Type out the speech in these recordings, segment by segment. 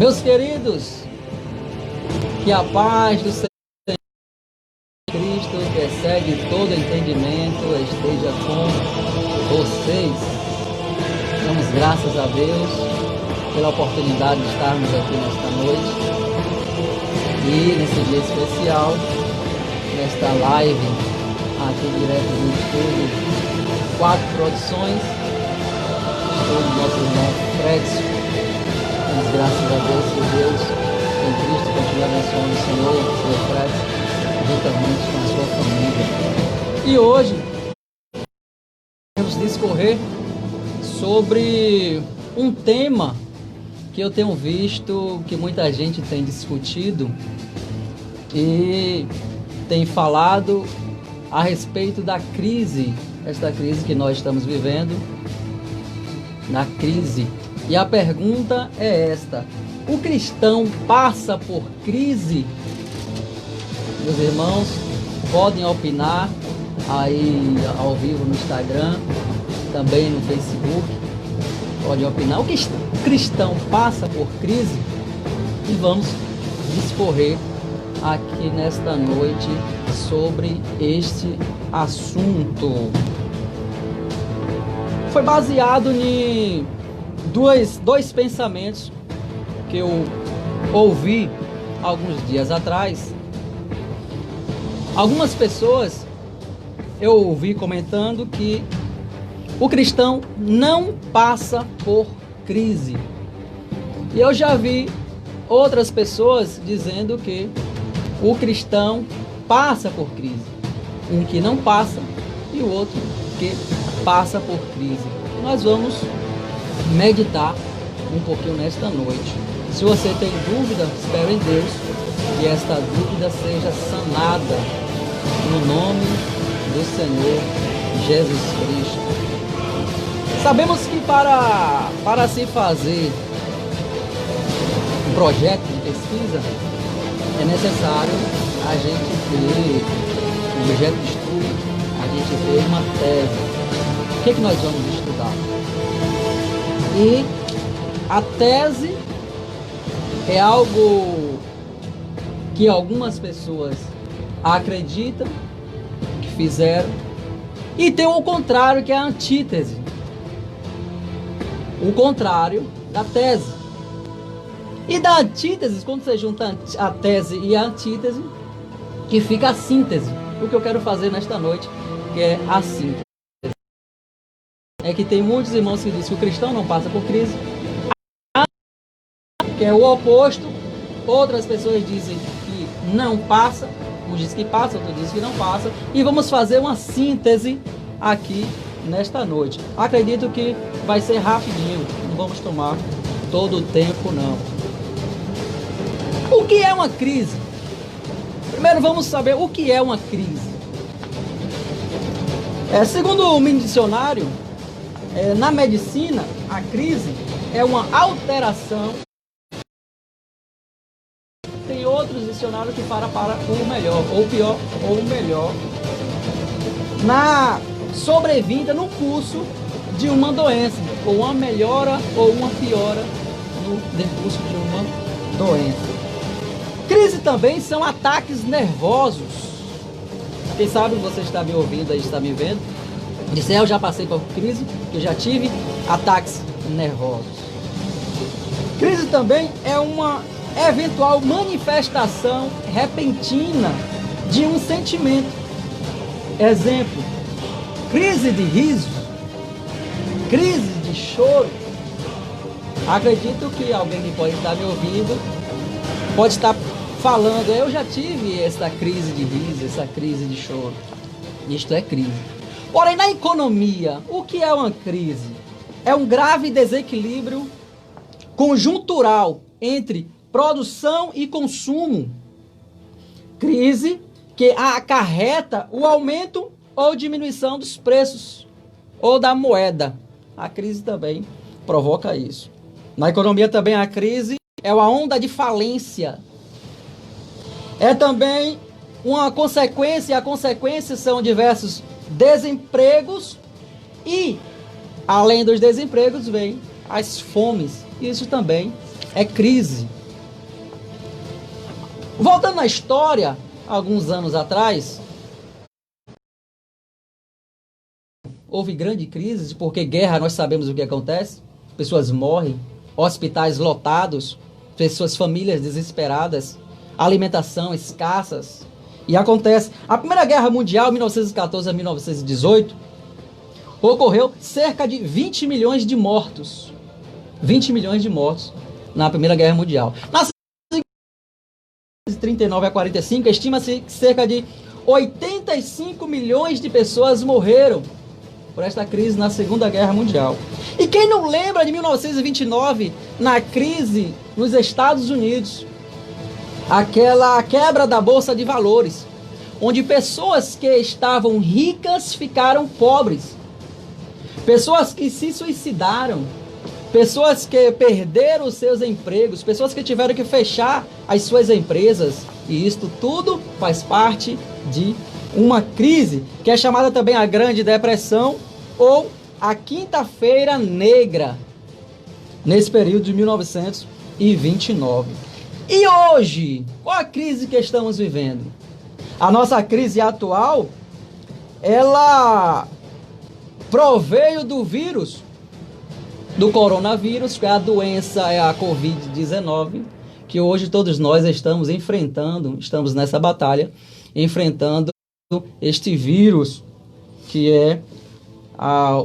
Meus queridos, que a paz do Senhor Cristo, que excede todo entendimento, esteja com vocês. Damos graças a Deus pela oportunidade de estarmos aqui nesta noite e nesse dia especial, nesta live aqui direto do estúdio 4 Produções, estúdio do nosso irmão Fred. Damos graças a Deus que Deus em Cristo continua abençoando o Senhor Fred, juntamente com a sua família. E hoje vamos discorrer sobre um tema que eu tenho visto que muita gente tem discutido e tem falado a respeito da crise, esta crise que nós estamos vivendo, na crise. E a pergunta é esta: o cristão passa por crise? Meus irmãos, podem opinar aí ao vivo no Instagram, também no Facebook, podem opinar. O cristão passa por crise? E vamos discorrer aqui nesta noite sobre este assunto. Foi baseado em dois pensamentos que eu ouvi alguns dias atrás. Algumas pessoas eu ouvi comentando que o cristão não passa por crise. E eu já vi outras pessoas dizendo que o cristão passa por crise. Um que não passa e o outro que passa por crise. Nós vamos meditar um pouquinho nesta noite. Se você tem dúvida, espero em Deus que esta dúvida seja sanada no nome do Senhor Jesus Cristo. Sabemos que para se fazer um projeto de pesquisa é necessário a gente ter um objeto de estudo, a gente ter uma tese. O que nós vamos estudar? E a tese é algo que algumas pessoas acreditam que fizeram, e tem o contrário, que é a antítese. O contrário da tese. E da antítese, quando você junta a tese e a antítese, que fica a síntese. O que eu quero fazer nesta noite, que é a síntese. É que tem muitos irmãos que dizem que o cristão não passa por crise, que é o oposto. Outras pessoas dizem que não passa, uns dizem que passa, outros dizem que não passa. E vamos fazer uma síntese aqui nesta noite. Acredito que vai ser rapidinho, não vamos tomar todo o tempo não. O que é uma crise? Primeiro vamos saber o que é uma crise. Segundo o mini dicionário, na medicina, a crise é uma alteração. Tem outros dicionários que para o melhor, ou pior, ou o melhor, na sobrevida, no curso de uma doença, ou uma melhora ou uma piora no decurso de uma doença. Crise também são ataques nervosos. Quem sabe você está me ouvindo aí, está me vendo. Disse, eu já passei por crise, eu já tive ataques nervosos. Crise também é uma eventual manifestação repentina de um sentimento. Exemplo, crise de riso, crise de choro. Acredito que alguém que pode estar me ouvindo pode estar falando, eu já tive essa crise de riso, essa crise de choro. Isto é crise. Porém, na economia, o que é uma crise? É um grave desequilíbrio conjuntural entre produção e consumo. Crise que acarreta o aumento ou diminuição dos preços ou da moeda. A crise também provoca isso. Na economia também a crise é uma onda de falência. É também uma consequência, a consequência são diversos desempregos e, além dos desempregos, vem as fomes. Isso também é crise. Voltando na história, alguns anos atrás, houve grande crise, porque guerra nós sabemos o que acontece. Pessoas morrem, hospitais lotados, pessoas, famílias desesperadas, alimentação escassas. E acontece. A Primeira Guerra Mundial, 1914 a 1918, ocorreu cerca de 20 milhões de mortos. 20 milhões de mortos na Primeira Guerra Mundial. Na de 39 a 45, estima-se que cerca de 85 milhões de pessoas morreram por esta crise na Segunda Guerra Mundial. E quem não lembra de 1929, na crise nos Estados Unidos, aquela quebra da Bolsa de Valores, onde pessoas que estavam ricas ficaram pobres, pessoas que se suicidaram, pessoas que perderam os seus empregos, pessoas que tiveram que fechar as suas empresas, e isto tudo faz parte de uma crise, que é chamada também a Grande Depressão ou a Quinta-feira Negra, nesse período de 1929. E hoje, qual a crise que estamos vivendo? A nossa crise atual, ela proveio do vírus, do coronavírus, que é a doença, é a Covid-19, que hoje todos nós estamos enfrentando, estamos nessa batalha, enfrentando este vírus, que é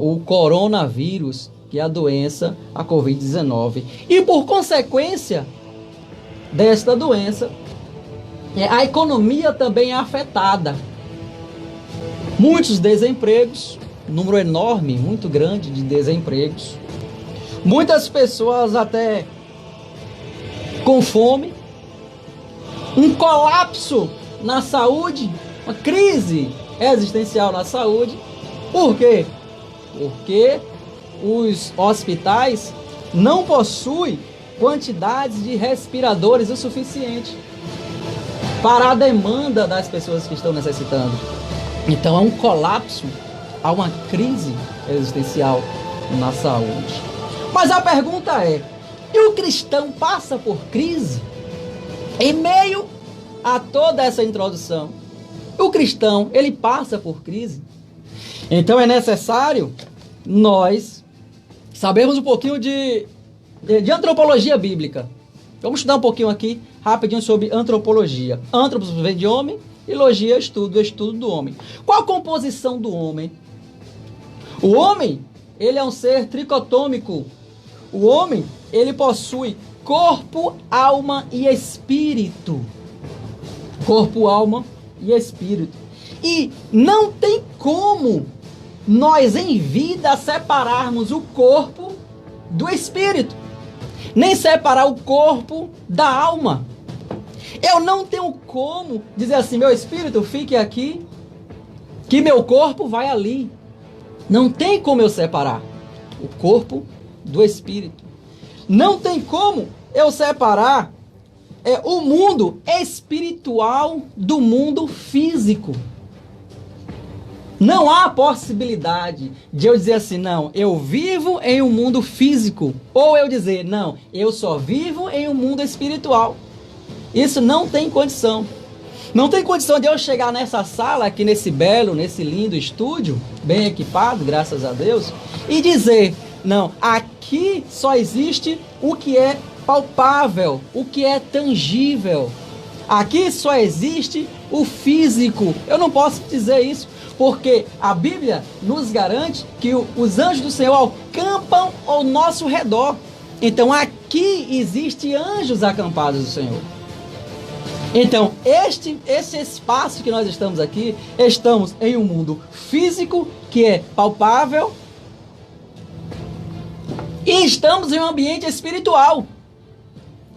o coronavírus, que é a doença, a Covid-19. E por consequência desta doença, a economia também é afetada. Muitos desempregos, número enorme, muito grande de desempregos. Muitas pessoas até com fome, um colapso na saúde, uma crise existencial na saúde. Por quê? Porque os hospitais não possuem quantidades de respiradores o suficiente para a demanda das pessoas que estão necessitando. Então é um colapso, há uma crise existencial na saúde. Mas a pergunta é, e o cristão passa por crise? Em meio a toda essa introdução, o cristão, ele passa por crise? Então é necessário nós sabermos um pouquinho de antropologia bíblica. Vamos estudar um pouquinho aqui, rapidinho, sobre antropologia. Antropos vem de homem, e logia, estudo do homem. Qual a composição do homem? O homem, ele é um ser tricotômico. O homem, ele possui corpo, alma e espírito. Corpo, alma e espírito. E não tem como nós em vida separarmos o corpo do espírito, nem separar o corpo da alma. Eu não tenho como dizer assim, meu espírito fique aqui, que meu corpo vai ali. Não tem como eu separar o corpo do espírito. Não tem como eu separar o mundo espiritual do mundo físico. Não há possibilidade de eu dizer assim, não, eu vivo em um mundo físico. Ou eu dizer, não, eu só vivo em um mundo espiritual. Isso não tem condição. Não tem condição de eu chegar nessa sala, aqui nesse belo, nesse lindo estúdio, bem equipado, graças a Deus, e dizer, não, aqui só existe o que é palpável, o que é tangível. Aqui só existe o físico. Eu não posso dizer isso, porque a Bíblia nos garante que os anjos do Senhor acampam ao nosso redor. Então aqui existe anjos acampados do Senhor. Então esse espaço que nós estamos aqui, estamos em um mundo físico que é palpável e estamos em um ambiente espiritual.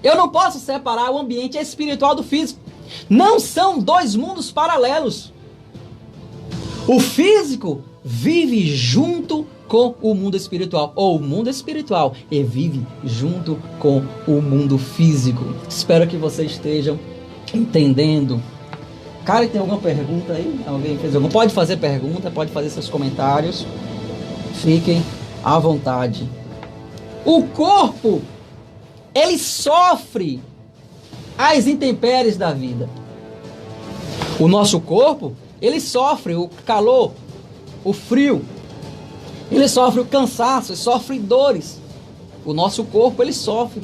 Eu não posso separar o ambiente espiritual do físico. Não são dois mundos paralelos. O físico vive junto com o mundo espiritual, ou o mundo espiritual e vive junto com o mundo físico. Espero que vocês estejam entendendo. Cara, tem alguma pergunta aí? Alguém fez alguma? Pode fazer pergunta, pode fazer seus comentários. Fiquem à vontade. O corpo ele sofre as intempéries da vida. O nosso corpo, ele sofre o calor, o frio, ele sofre o cansaço, ele sofre dores. O nosso corpo, ele sofre.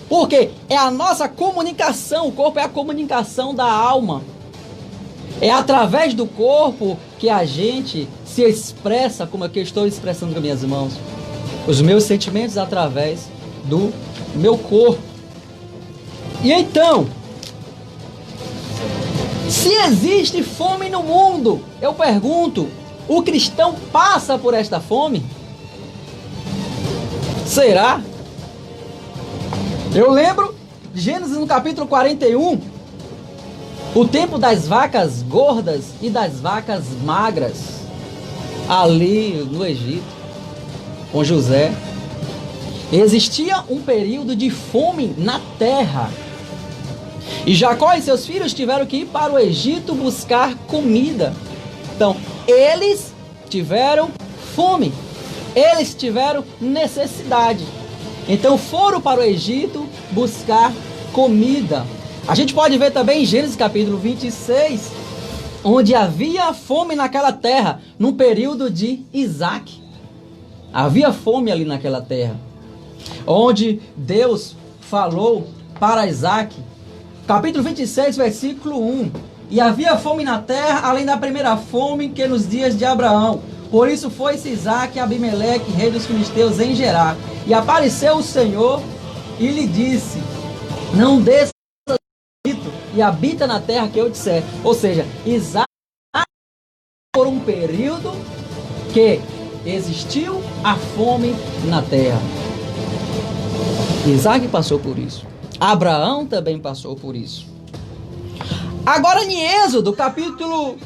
Porque é a nossa comunicação, o corpo é a comunicação da alma. É através do corpo que a gente se expressa, como é que eu estou expressando com minhas mãos. Os meus sentimentos através do meu corpo. E então, se existe fome no mundo, eu pergunto, o cristão passa por esta fome? Será? Eu lembro, Gênesis no capítulo 41, o tempo das vacas gordas e das vacas magras, ali no Egito, com José. Existia um período de fome na terra. E Jacó e seus filhos tiveram que ir para o Egito buscar comida. Então, eles tiveram fome. Eles tiveram necessidade. Então, foram para o Egito buscar comida. A gente pode ver também em Gênesis capítulo 26, onde havia fome naquela terra, num período de Isaac. Havia fome ali naquela terra, onde Deus falou para Isaac, capítulo 26, versículo 1. E havia fome na terra, além da primeira fome que nos dias de Abraão. Por isso foi-se Isaac e Abimeleque, rei dos filisteus, em Gerar. E apareceu o Senhor e lhe disse: não desça e habita na terra que eu disser. Ou seja, Isaac por um período que existiu a fome na terra. Isaac passou por isso. Abraão também passou por isso. Agora em Êxodo, capítulo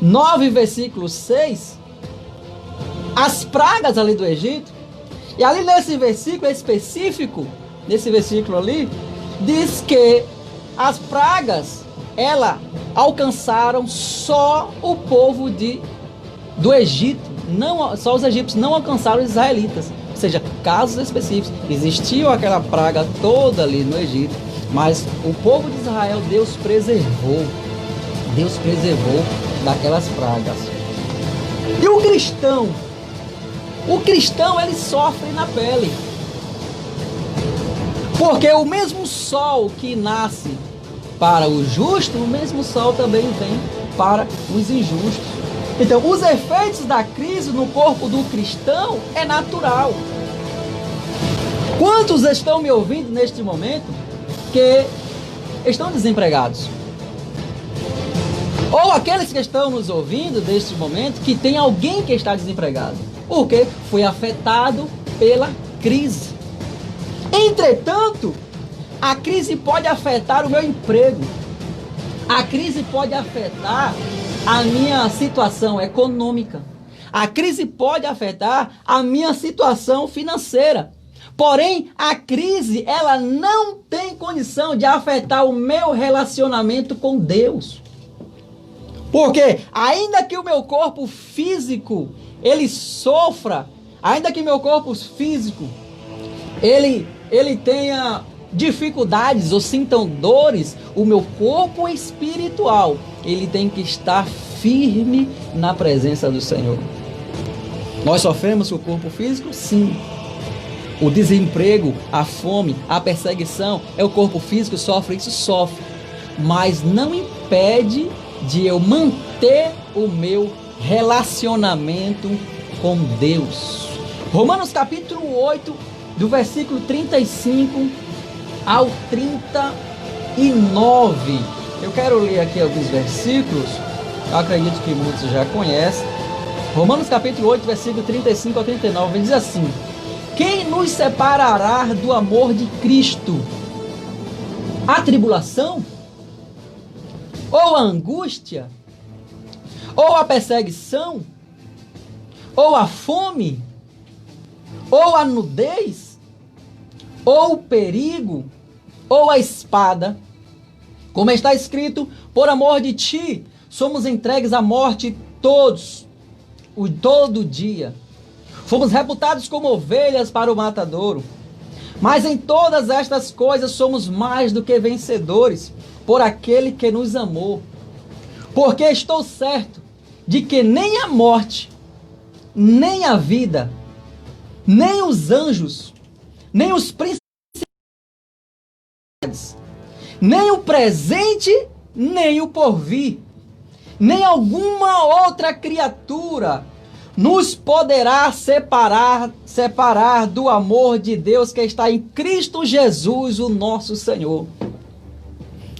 9, versículo 6, as pragas ali do Egito, e ali nesse versículo específico, nesse versículo ali, diz que as pragas, elas alcançaram só o povo do Egito, não, só os egípcios, não alcançaram os israelitas. Ou seja, casos específicos. Existiu aquela praga toda ali no Egito, mas o povo de Israel, Deus preservou daquelas pragas. E o cristão ele sofre na pele. Porque o mesmo sol que nasce para o justo, o mesmo sol também vem para os injustos. Então, os efeitos da crise no corpo do cristão é natural. Quantos estão me ouvindo neste momento que estão desempregados? Ou aqueles que estão nos ouvindo neste momento que tem alguém que está desempregado, porque foi afetado pela crise. Entretanto, a crise pode afetar o meu emprego. A crise pode afetar a minha situação econômica. A crise pode afetar a minha situação financeira. Porém, a crise, ela não tem condição de afetar o meu relacionamento com Deus. Porque ainda que o meu corpo físico, ele sofra, ainda que meu corpo físico, ele tenha dificuldades ou sintam dores, o meu corpo espiritual, ele tem que estar firme na presença do Senhor. Nós sofremos com o corpo físico? Sim. O desemprego, a fome, a perseguição, o corpo físico sofre isso? Sofre. Mas não impede de eu manter o meu relacionamento com Deus. Romanos capítulo 8, do versículo 35 ao 39. Eu quero ler aqui alguns versículos, eu acredito que muitos já conhecem. Romanos capítulo 8, versículo 35 ao 39, diz assim: quem nos separará do amor de Cristo? A tribulação? Ou a angústia? Ou a perseguição? Ou a fome? Ou a nudez? Ou o perigo? Ou a espada? Como está escrito, por amor de ti, somos entregues à morte todo dia. Fomos reputados como ovelhas para o matadouro. Mas em todas estas coisas somos mais do que vencedores, por aquele que nos amou. Porque estou certo de que nem a morte, nem a vida, nem os anjos, nem os príncipes, nem o presente, nem o porvir, nem alguma outra criatura nos poderá separar do amor de Deus que está em Cristo Jesus, o nosso Senhor.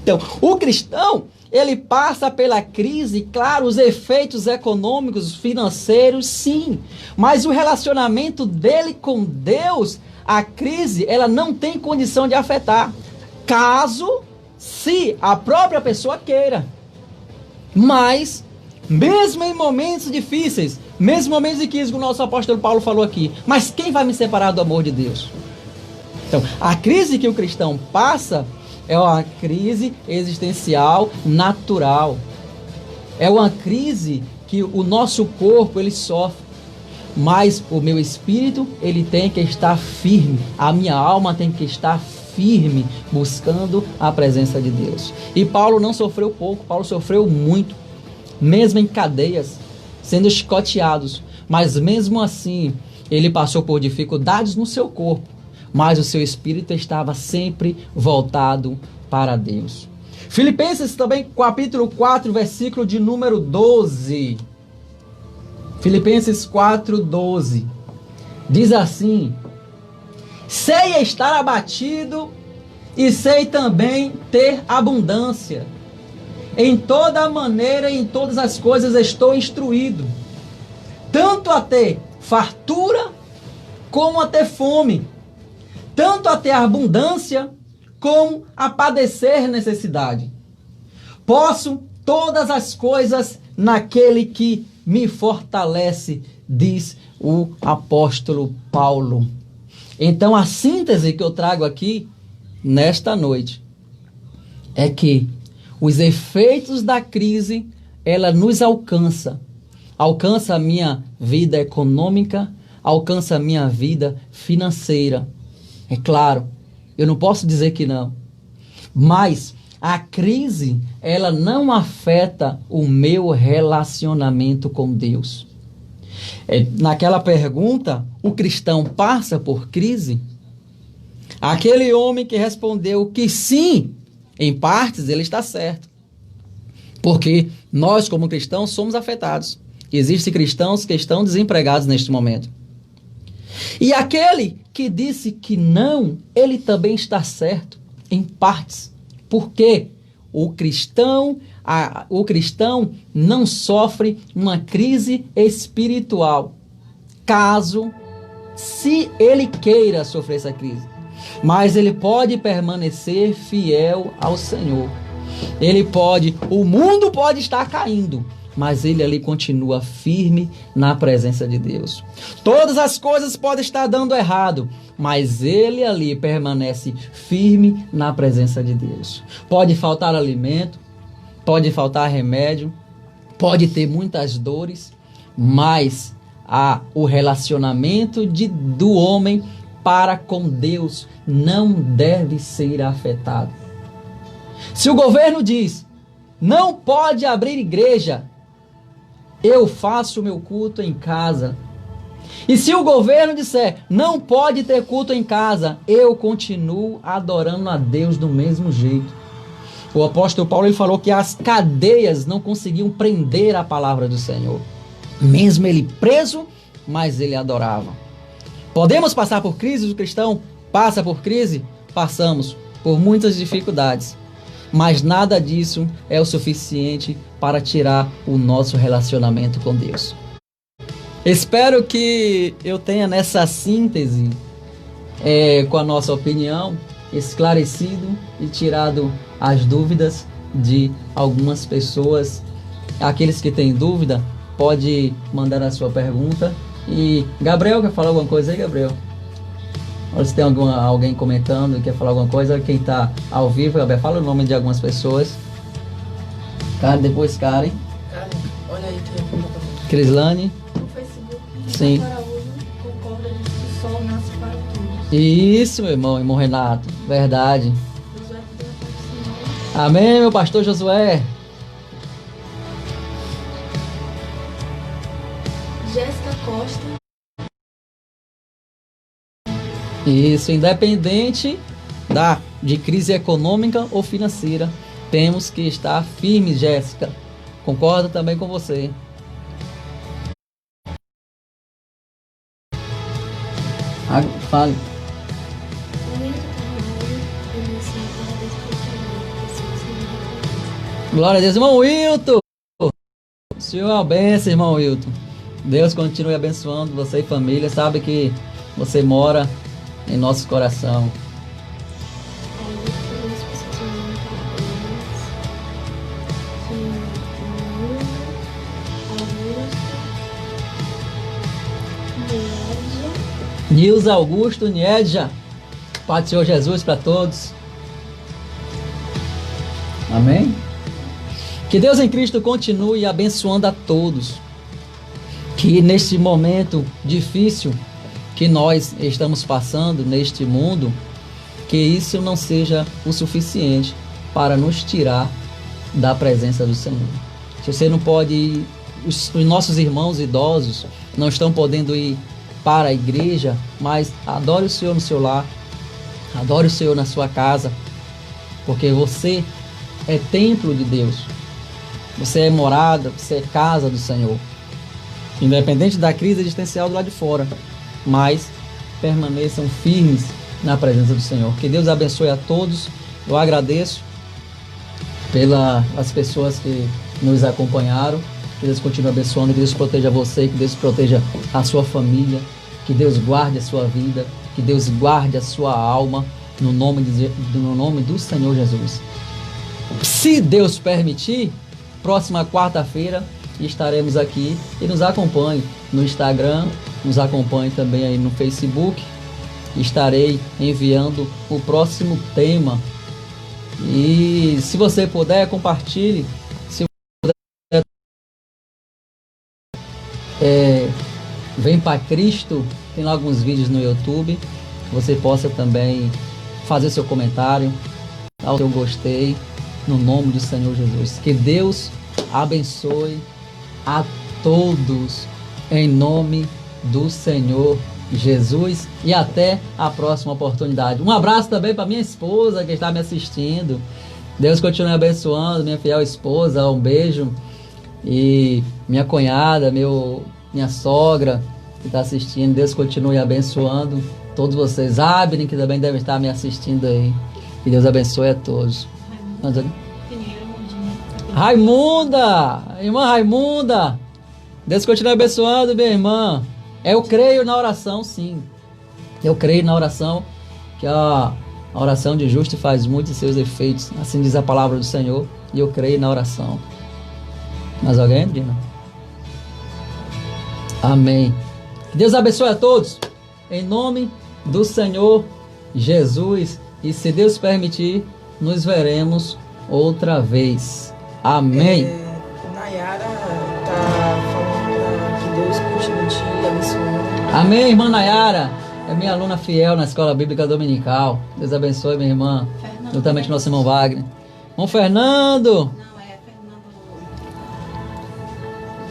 Então, o cristão, ele passa pela crise, claro, os efeitos econômicos, financeiros, sim, mas o relacionamento dele com Deus, a crise, ela não tem condição de afetar, caso, se a própria pessoa queira. Mas, mesmo em momentos difíceis, mesmo em momentos de crise, como o nosso apóstolo Paulo falou aqui, mas quem vai me separar do amor de Deus? Então, a crise que o cristão passa é uma crise existencial natural. É uma crise que o nosso corpo, ele sofre. Mas o meu espírito, ele tem que estar firme. A minha alma tem que estar firme, buscando a presença de Deus. E Paulo não sofreu pouco, Paulo sofreu muito. Mesmo em cadeias, sendo chicoteados. Mas mesmo assim, ele passou por dificuldades no seu corpo. Mas o seu espírito estava sempre voltado para Deus. Filipenses também, capítulo 4, versículo de número 12. Filipenses 4, 12. Diz assim: sei estar abatido e sei também ter abundância. Em toda maneira e em todas as coisas estou instruído, tanto a ter fartura como a ter fome, tanto a ter abundância como a padecer necessidade. Posso todas as coisas naquele que me fortalece, diz o apóstolo Paulo. Então a síntese que eu trago aqui nesta noite é que os efeitos da crise, ela nos alcança a minha vida econômica, alcança a minha vida financeira. É claro, eu não posso dizer que não. Mas a crise, ela não afeta o meu relacionamento com Deus. Naquela pergunta, o cristão passa por crise? Aquele homem que respondeu que sim, em partes ele está certo. Porque nós, como cristãos, somos afetados. Existem cristãos que estão desempregados neste momento. E aquele que disse que não, ele também está certo, em partes. Por quê? O cristão não sofre uma crise espiritual, se ele queira sofrer essa crise. Mas ele pode permanecer fiel ao Senhor. O mundo pode estar caindo, mas ele ali continua firme na presença de Deus. Todas as coisas podem estar dando errado, mas ele ali permanece firme na presença de Deus. Pode faltar alimento, pode faltar remédio, pode ter muitas dores, mas o relacionamento do homem para com Deus não deve ser afetado. Se o governo diz, não pode abrir igreja, eu faço meu culto em casa. E se o governo disser, não pode ter culto em casa, eu continuo adorando a Deus do mesmo jeito. O apóstolo Paulo ele falou que as cadeias não conseguiam prender a palavra do Senhor. Mesmo ele preso, mas ele adorava. Podemos passar por crise, o cristão passa por crise? Passamos por muitas dificuldades. Mas nada disso é o suficiente para tirar o nosso relacionamento com Deus. Espero que eu tenha nessa síntese, com a nossa opinião, esclarecido e tirado as dúvidas de algumas pessoas. Aqueles que têm dúvida, pode mandar a sua pergunta. E Gabriel, quer falar alguma coisa aí, Gabriel? Ou se tem alguém comentando e quer falar alguma coisa, quem está ao vivo, Gabriel, fala o nome de algumas pessoas. Karen, depois Karen. Karen, olha aí que Crislane. no Facebook, sim. Araújo concorda que o sol nasce para todos. Isso, meu irmão Renato. Verdade. Josué Pedro Simão. Amém, meu pastor Josué. Jéssica Costa. Isso, independente de crise econômica ou financeira, temos que estar firmes, Jéssica. Concordo também com você. Fale. Glória a Deus, irmão Wilton. O Senhor é uma bênção, irmão Wilton. Deus continue abençoando você e família. Sabe que você mora em nosso coração. Nilza Augusto, Niedja. Paz do Senhor Jesus para todos. Amém? Que Deus em Cristo continue abençoando a todos. Que neste momento difícil que nós estamos passando neste mundo, que isso não seja o suficiente para nos tirar da presença do Senhor. Se você não pode ir, os nossos irmãos idosos não estão podendo ir para a igreja, mas adore o Senhor no seu lar, adore o Senhor na sua casa, porque você é templo de Deus, você é morada, você é casa do Senhor, independente da crise existencial do lado de fora, mas permaneçam firmes na presença do Senhor. Que Deus abençoe a todos. Eu agradeço pelas pessoas que nos acompanharam. Que Deus continue abençoando, que Deus proteja você, que Deus proteja a sua família, que Deus guarde a sua vida, que Deus guarde a sua alma, no nome do Senhor Jesus. Se Deus permitir, próxima quarta-feira estaremos aqui, e nos acompanhe no Instagram, nos acompanhe também aí no Facebook. Estarei enviando o próximo tema, e se você puder, compartilhe. Se puder, vem para Cristo, tem lá alguns vídeos no YouTube, você possa também fazer seu comentário, dar o seu gostei, no nome do Senhor Jesus. Que Deus abençoe a todos, em nome do Senhor Jesus, e até a próxima oportunidade. Um abraço também para minha esposa que está me assistindo. Deus continue abençoando minha fiel esposa. Um beijo. E minha cunhada, minha sogra que está assistindo. Deus continue abençoando todos vocês. Abner, que também deve estar me assistindo aí. Que Deus abençoe a todos. Raimunda, irmã Raimunda, Deus continue abençoando, minha irmã. Eu creio na oração, sim. Eu creio na oração, que a oração de justo faz muitos seus efeitos. Assim diz a palavra do Senhor. E eu creio na oração. Mais alguém, Dina? Amém. Que Deus abençoe a todos, em nome do Senhor Jesus. E se Deus permitir, nos veremos outra vez. Amém. Nayara tá falando que Deus continue te abençoando. Amém, irmã Nayara. É minha aluna fiel na Escola Bíblica Dominical. Deus abençoe, minha irmã. Juntamente com nosso irmão Wagner. Irmão Fernando. Não, é Fernando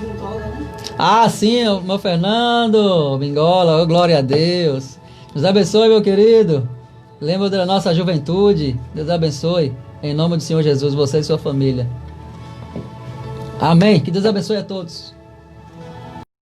Bingola, né? Ah, sim, o meu Fernando Bingola. Oh, glória a Deus. Deus abençoe, meu querido. Lembra da nossa juventude. Deus abençoe. Em nome do Senhor Jesus, você e sua família. Amém. Que Deus abençoe a todos.